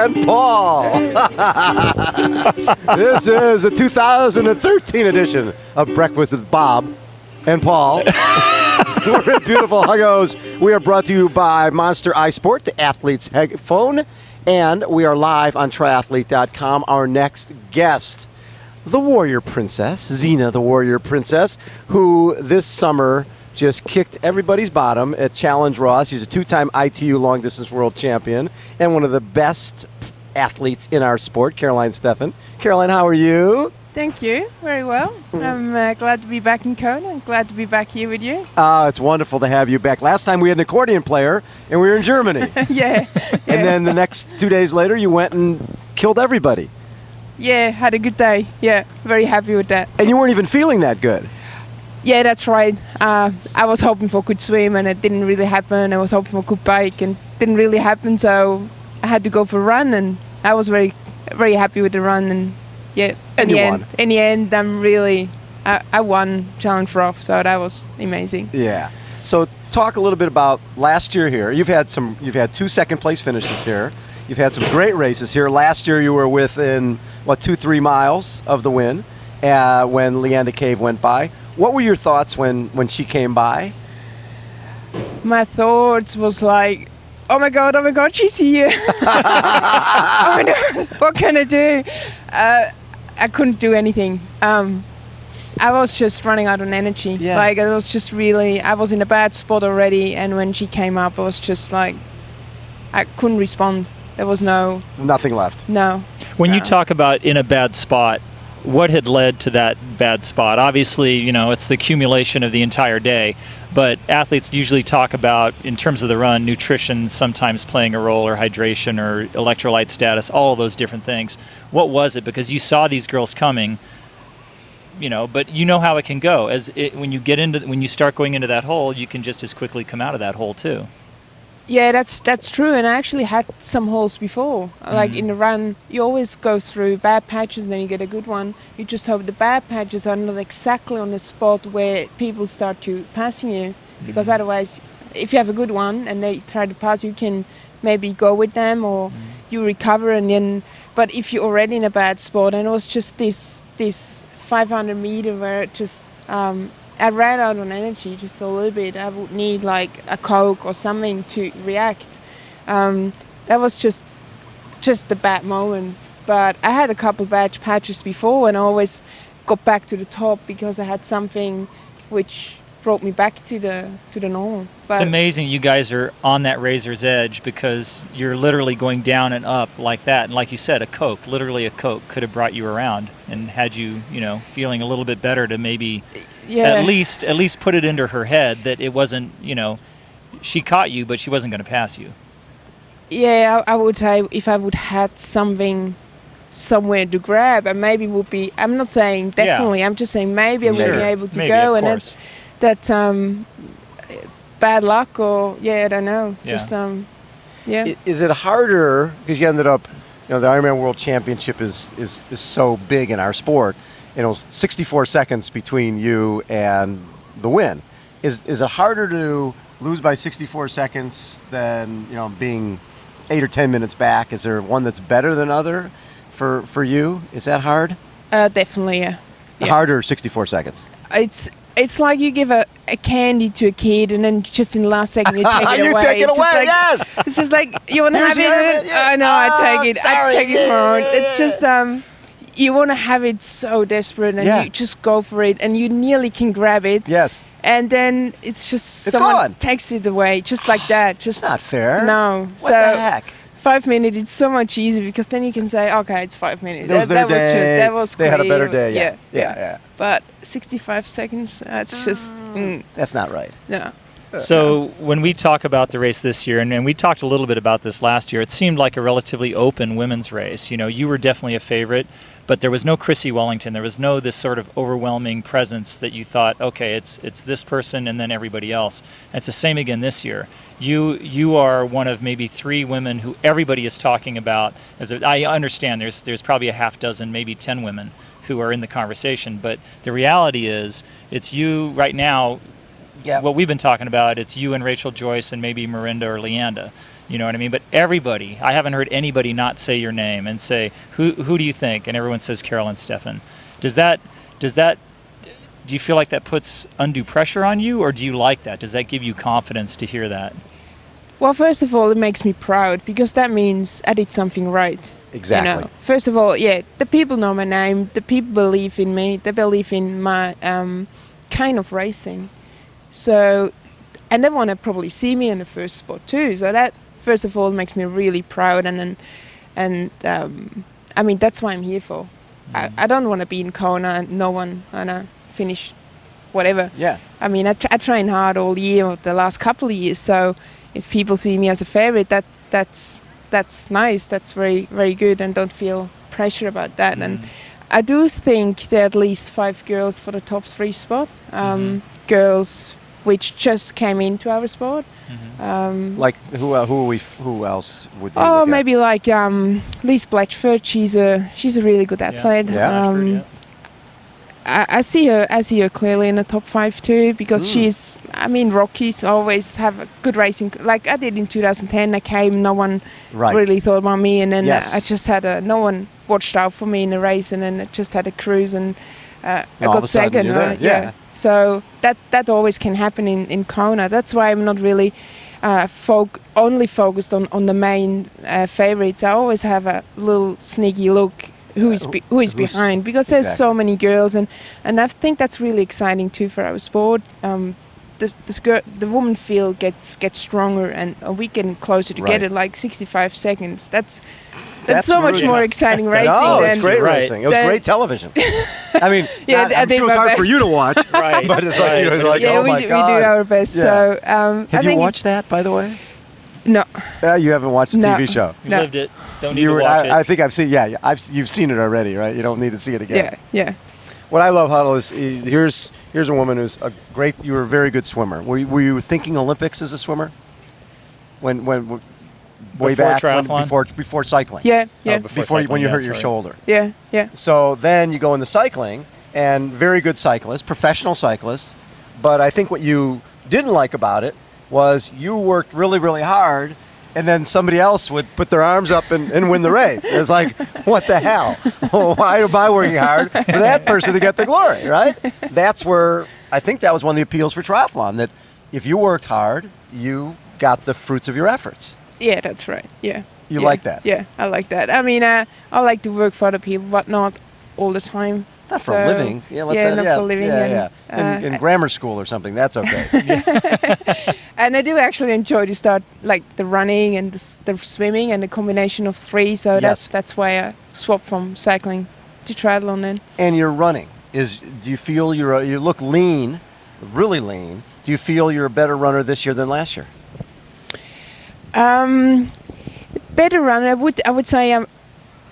and Paul. This is a 2013 edition of Breakfast with Bob and Paul. We're in beautiful Huggos. We are brought to you by Monster Eye Sport, the athlete's headphone, and we are live on triathlete.com. Our next guest, the Warrior Princess, Xena the Warrior Princess, who this summer just kicked everybody's bottom at Challenge Ross. She's a two-time ITU long-distance world champion and one of the best athletes in our sport, Caroline Steffen. Caroline, how are you? Thank you. Very well. I'm glad to be back in Kona and glad to be back here with you. It's wonderful to have you back. Last time we had an accordion player and we were in Germany. Yeah. And then the next 2 days later, you went and killed everybody. Yeah, had a good day. Yeah, very happy with that. And you weren't even feeling that good. Yeah, that's right. I was hoping for a good swim and it didn't really happen. I was hoping for a good bike and it didn't really happen. So I had to go for a run and I was very, very happy with the run. And yeah, and you won. In the end, I won Challenge Rough, so that was amazing. Yeah. So talk a little bit about last year here. You've had two second place finishes here. You've had some great races here. Last year you were within 2-3 miles of the win when Leanda Cave went by. What were your thoughts when she came by? My thoughts was like, oh my God, she's here. Oh my God, what can I do? I couldn't do anything. I was just running out of energy. Yeah. Like, I was in a bad spot already, and when she came up, I was just like, I couldn't respond. There was nothing left. No. When you talk about in a bad spot, what had led to that bad spot? Obviously, it's the accumulation of the entire day, but athletes usually talk about, in terms of the run, nutrition sometimes playing a role, or hydration, or electrolyte status, all of those different things. What was it? Because you saw these girls coming, but you know how it can go. When you start going into that hole, you can just as quickly come out of that hole too. Yeah, that's true, and I actually had some holes before. Like in the run, you always go through bad patches and then you get a good one. You just hope the bad patches are not exactly on the spot where people start to passing you, because otherwise, if you have a good one and they try to pass, you can maybe go with them or you recover, and then. But if you're already in a bad spot, and it was just this 500 meter where it just. I ran out on energy just a little bit. I would need like a Coke or something to react. That was just the bad moment. But I had a couple bad patches before, and I always got back to the top because I had something which brought me back to the normal. But it's amazing you guys are on that razor's edge, because you're literally going down and up like that. And like you said, literally a Coke could have brought you around and had you, feeling a little bit better to maybe at least put it into her head that it wasn't, she caught you, but she wasn't going to pass you. Yeah, I would say if I would had something somewhere to grab, and maybe would be, I'm not saying definitely, I'm just saying maybe I would be able to go, and that's bad luck, or I don't know. Just Is it harder because you ended up, the Ironman World Championship is so big in our sport. It was 64 seconds between you and the win. Is it harder to lose by 64 seconds than being 8 or 10 minutes back? Is there one that's better than other for you? Is that hard? Definitely, yeah. Harder 64 seconds. It's like you give a candy to a kid, and then just in the last second you take it away. You take it away, yes! It's just like, you want to have it? Oh, no, I take it. Sorry. I take it for it. It's just, you want to have it so desperate, and you just go for it, and you nearly can grab it. Yes. And then it's just someone takes it away, just like that. Just not fair. No. What the heck? 5 minutes, it's so much easier, because then you can say, okay, it's 5 minutes. That was they had a better clear. day. Yeah. But 65 seconds, that's just... That's not right. No. So when we talk about the race this year, and we talked a little bit about this last year, it seemed like a relatively open women's race. You were definitely a favorite, but there was no Chrissy Wellington. There was no this sort of overwhelming presence that you thought, okay, it's this person and then everybody else. And it's the same again this year. You are one of maybe 3 women who everybody is talking about. I understand there's probably a half dozen, maybe 10 women who are in the conversation, but the reality is it's you right now. What we've been talking about, it's you and Rachel Joyce and maybe Mirinda or Leanda. You know what I mean? But everybody, I haven't heard anybody not say your name and say, who do you think? And everyone says Carolyn Steffen. Do you feel like that puts undue pressure on you, or do you like that? Does that give you confidence to hear that? Well, first of all, it makes me proud because that means I did something right. Exactly. You know? First of all, yeah, the people know my name. The people believe in me. They believe in my kind of racing. So, and they want to probably see me in the first spot too. So that, first of all, makes me really proud. And I mean, that's why I'm here for. I don't want to be in Kona and no one finish whatever. Yeah. I mean, I train hard all year, or the last couple of years. So if people see me as a favorite, that's nice. That's very, very good, and don't feel pressure about that. And I do think there are at least 5 girls for the top 3 spot. Girls which just came into our sport. Like who else would? Oh, maybe like Lise Blatchford. She's a really good athlete. I see her clearly in the top 5 too, because she's. I mean, Rockies always have a good racing. Like I did in 2010, I came, no one really thought about me, and then I just had no one watched out for me in the race, and then I just had a cruise, and I got second. Yeah. So that always can happen in Kona. That's why I'm not really only focused on the main favorites. I always have a little sneaky look who is behind, because there's so many girls, and I think that's really exciting too for our sport. The woman field gets stronger, and we getting closer together, like 65 seconds. That's so much more exciting racing. Oh, it's great racing. It was great television. I mean, I'm sure it was hard for you to watch, but it's like, oh my God. We do our best. So, have you watched that, by the way? No. You haven't watched the TV show? You lived it. Don't need to watch it. I think I've seen. You've seen it already, right? You don't need to see it again. Yeah. What I love, Huddle, is here's a woman who's you were a very good swimmer. Were you thinking Olympics as a swimmer? When way back before cycling? Yeah. When you hurt your shoulder. Yeah. So then you go into cycling, and very good cyclist, professional cyclist. But I think what you didn't like about it was you worked really, really hard, and then somebody else would put their arms up and win the race. It's like, what the hell? Why am I working hard for that person to get the glory, right? That's where I think that was one of the appeals for triathlon, that if you worked hard, you got the fruits of your efforts. Yeah, that's right. Yeah. You like that? Yeah, I like that. I mean, I like to work for other people, but not all the time. Not for a living. Not for a living. In grammar school or something, that's okay. And I do actually enjoy to start like the running and the swimming and the combination of 3. So that's why I swapped from cycling to triathlon then. And your running do you feel you look lean, really lean? Do you feel you're a better runner this year than last year? Better runner. I would say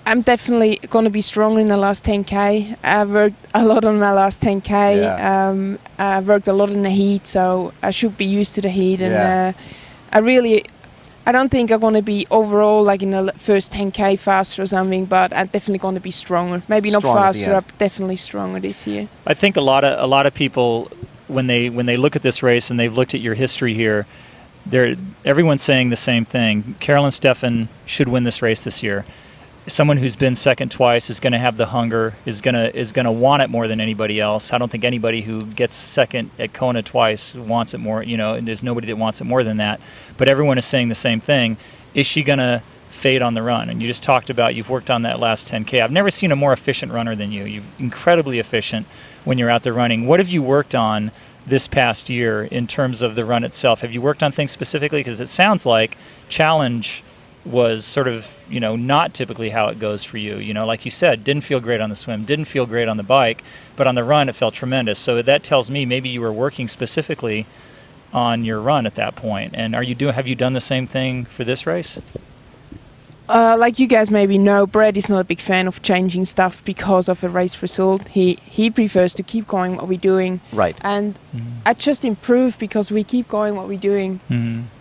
I'm definitely going to be stronger in the last 10K. I worked a lot on my last 10K. Yeah. I worked a lot in the heat, so I should be used to the heat. And I don't think I'm going to be overall like in the first 10K faster or something, but I'm definitely going to be stronger. Maybe not faster, but definitely stronger this year. I think a lot of people, when they look at this race and they've looked at your history here, everyone's saying the same thing. Carolyn Steffen should win this race this year. Someone who's been second twice is going to have the hunger, is going to want it more than anybody else. I don't think anybody who gets second at Kona twice wants it more, and there's nobody that wants it more than that. But everyone is saying the same thing. Is she going to fade on the run? And you just talked about you've worked on that last 10K. I've never seen a more efficient runner than you. You're incredibly efficient when you're out there running. What have you worked on this past year in terms of the run itself? Have you worked on things specifically? Because it sounds like challenge was sort of, not typically how it goes for you. Like you said, didn't feel great on the swim, didn't feel great on the bike, but on the run it felt tremendous. So that tells me maybe you were working specifically on your run at that point. And have you done the same thing for this race? Like you guys maybe know, Brad is not a big fan of changing stuff because of a race result. He prefers to keep going what we're doing. Right. And I just improve because we keep going what we're doing.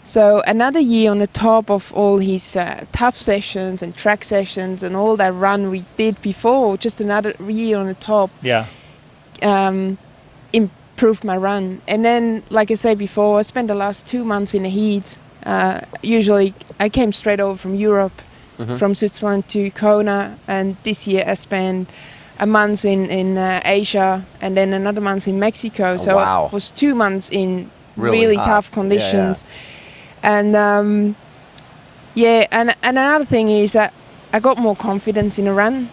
So another year on the top of all his tough sessions and track sessions and all that run we did before, just another year on the top. Yeah. Improved my run. And then, like I said before, I spent the last 2 months in the heat Usually I came straight over from Europe, from Switzerland to Kona, and this year I spent a month in Asia and then another month in Mexico. So it was 2 months in really tough conditions. And and another thing is that I got more confidence in a run,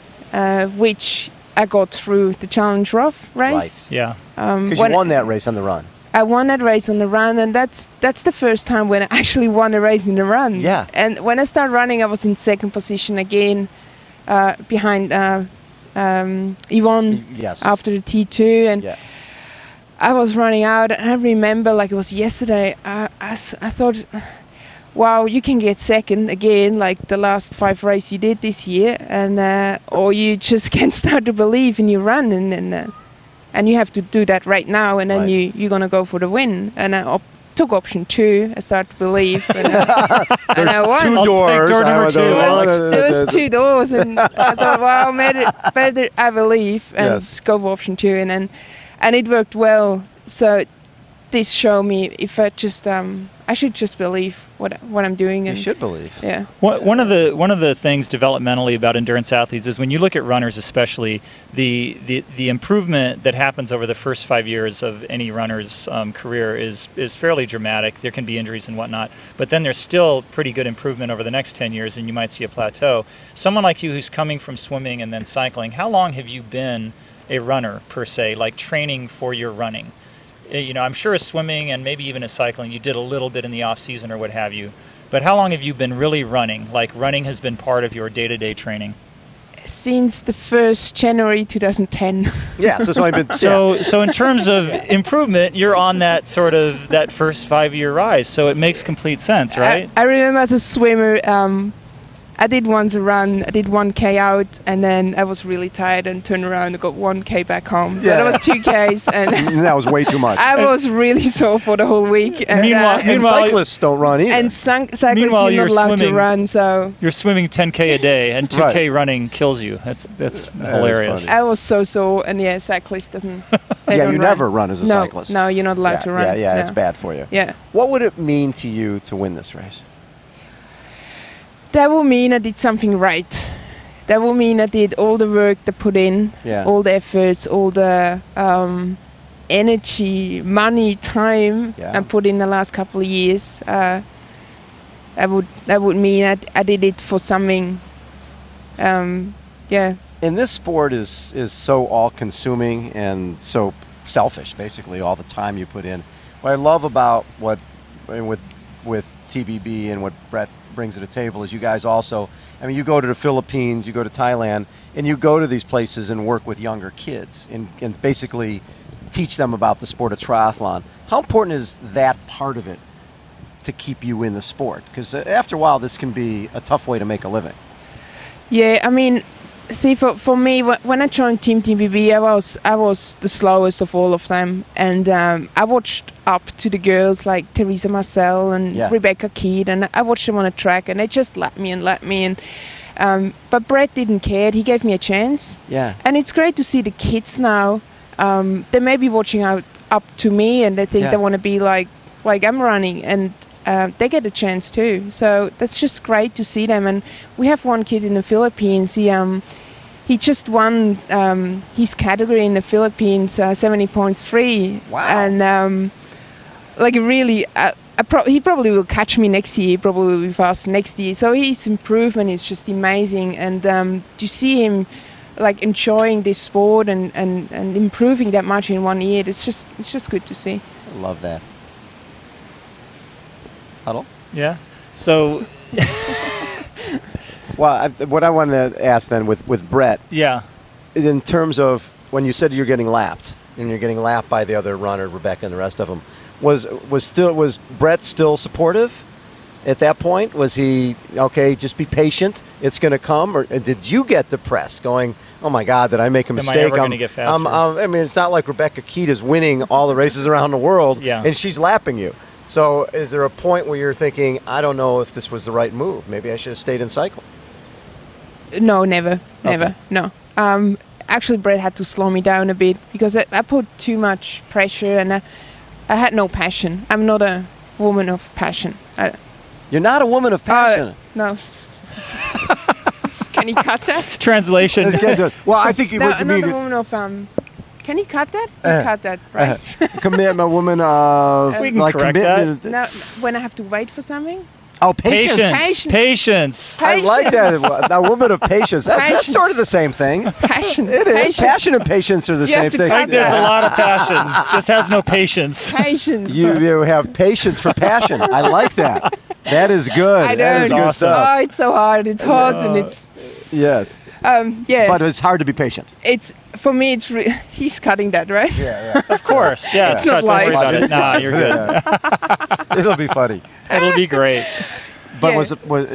which I got through the Challenge Rough race. Right. Yeah. Because you won that race on the run. I won that race on the run, and that's the first time when I actually won a race in the run. Yeah. And when I started running, I was in second position again, behind Yvonne after the T2, and I was running out. And I remember, like it was yesterday, I thought, wow, you can get second again, like the last 5 races you did this year, and or you just can't start to believe in your run, and you have to do that right now, and then you're gonna go for the win. And I took option 2. I started to believe, and I won. 2 doors. Door number 2. There was 2 doors, and I thought, wow, better I believe, and go for option 2, and it worked well. So this showed me if I just I should just believe what I'm doing. And you should believe. Yeah. One of the things developmentally about endurance athletes is when you look at runners, especially the improvement that happens over the first 5 years of any runner's career is fairly dramatic. There can be injuries and whatnot, but then there's still pretty good improvement over the next 10 years, and you might see a plateau. Someone like you who's coming from swimming and then cycling, how long have you been a runner per se, like training for your running? You know, I'm sure as swimming and maybe even as cycling, you did a little bit in the off season or what have you. But how long have you been really running? Like running has been part of your day-to-day training? Since the 1st January 2010. Yeah, so it's only been... So in terms of improvement, you're on that sort of, that first 5-year rise. So it makes complete sense, right? I remember as a swimmer, I did once a run, I did 1K out, and then I was really tired and turned around and got 1K back home. So that was 2Ks. And that was way too much. I was really sore for the whole week. And, meanwhile, cyclists don't run either. And cyclists, you're not allowed to run. So you're swimming 10K a day, and 2K running kills you. That's hilarious. I was so sore, and cyclist doesn't... you never run as a cyclist. No, you're not allowed to run. Yeah, it's bad for you. Yeah. What would it mean to you to win this race? That would mean I did something right. That would mean I did all the work that put in, all the efforts, all the energy, money, time I put in the last couple of years. That would mean I did it for something. And this sport is so all-consuming and so selfish, basically, all the time you put in. What I love about with TBB and what Brett brings to the table is you guys also, I mean, you go to the Philippines, you go to Thailand, and you go to these places and work with younger kids and basically teach them about the sport of triathlon. How important is that part of it to keep you in the sport? Because after a while, this can be a tough way to make a living. Yeah, I mean, see, for me, when I joined Team TBB, I was the slowest of all of them, and I watched up to the girls like Teresa Marcel and Rebecca Keed, and I watched them on a track, and they just let me, and but Brett didn't care. He gave me a chance. Yeah. And it's great to see the kids now. They may be watching up to me, and they think they want to be like I'm running, and they get a chance too. So that's just great to see them. And we have one kid in the Philippines. He just won his category in the Philippines, 70.3. Wow. And really, he probably will catch me next year. He probably will be fast next year. So his improvement is just amazing. And to see him like enjoying this sport and improving that much in 1 year, it's just good to see. I love that. Huddle? Yeah. So... Well, what I wanted to ask then with Brett, in terms of when you said you're getting lapped, and you're getting lapped by the other runner, Rebecca and the rest of them, was Brett still supportive at that point? Was he, okay, just be patient, it's going to come? Or did you get depressed going, oh my God, did I make a mistake? Am I ever going to get faster? I mean, it's not like Rebecca Keed is winning all the races around the world, and she's lapping you. So is there a point where you're thinking, I don't know if this was the right move, maybe I should have stayed in cycling? No, never, no. Actually, Brett had to slow me down a bit because I put too much pressure, and I had no passion. I'm not a woman of passion. You're not a woman of passion. No. Can you cut that? Translation. Well, I think No, what you not mean. a woman of Can you cut that? You cut that, right? Commitment, a woman of We can like correct commitment. No, when I have to wait for something. Oh, patience. Patience. I like that. A woman of patience. That's Patience. sort of the same thing. Passion. It is. Patience. Passion and patience are the You same have to thing. I think there's a lot of passion. This has no patience. Patience. You have patience for passion. I like that. That is good. I That is know. good Awesome. stuff. Oh, it's so hard. It's hard and it's Yes. yeah. But it's hard to be patient. It's for me. It's he's cutting that, right? Yeah, Of course. Yeah. It's not Don't worry live. about it. Nah, you're good. It'll be funny. It'll be great. But Yeah.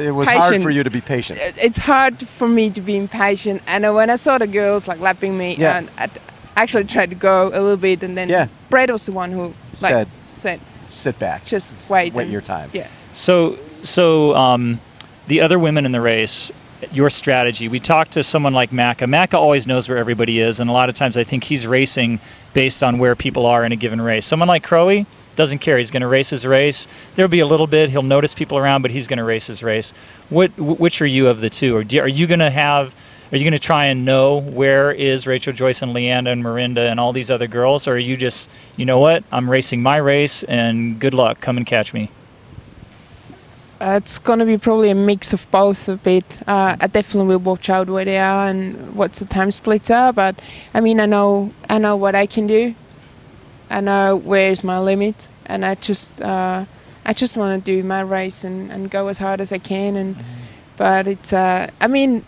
it was hard Patient. for you to be patient. It's hard for me to be impatient. And when I saw the girls like lapping me, Yeah. and I actually tried to go a little bit, and then Yeah. Brett was the one who like, said Sit back. just wait. Wait and- your time. Yeah. So the other women in the race, your strategy. We talked to someone like Macca. Macca always knows where everybody is, and a lot of times I think he's racing based on where people are in a given race. Someone like Crowe doesn't care. He's going to race his race. There'll be a little bit. He'll notice people around, but he's going to race his race. Which are you of the two? Or are you going to have? Are you going to try and know where is Rachel, Joyce, and Leanda and Mirinda and all these other girls? Or are you just, you know what? I'm racing my race, and good luck. Come and catch me. It's going to be probably a mix of both a bit. I definitely will watch out where they are and what the time splits are. But I mean, I know what I can do. I know where's my limit, and I just want to do my race and go as hard as I can. And but it's I mean,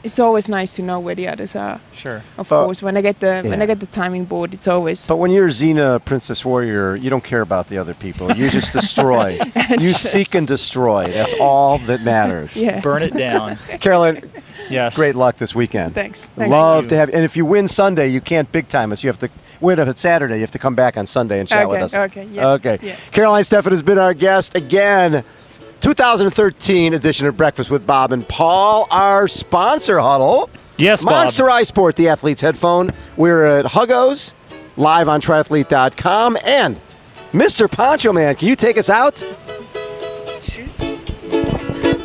it's always nice to know where the others are. Sure. Of course, when I get the timing board, it's always. But when you're Xena, Princess Warrior, you don't care about the other people. You just destroy. You seek and destroy. That's all that matters. Yeah. Burn it down. Caroline, Yes. great luck this weekend. Thanks. Love to have. And if you win Sunday, you can't big time us. You have to win if it's Saturday. You have to come back on Sunday and chat with us. Okay. Yeah. Okay. Yeah. Caroline Steffen has been our guest again. 2013 edition of Breakfast with Bob and Paul. Our sponsor huddle. Yes, Bob. Monster iSport, the athlete's headphone. We're at Huggos, live on triathlete.com. And Mr. Poncho Man, can you take us out?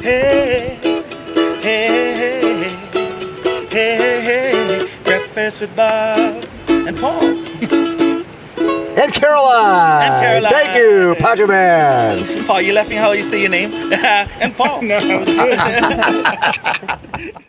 Hey, hey, hey, hey, hey, breakfast with Bob and Paul. And Caroline. And Caroline. Thank you, Poncho Man. Paul, you left me how you say your name. And Paul. No, it was good.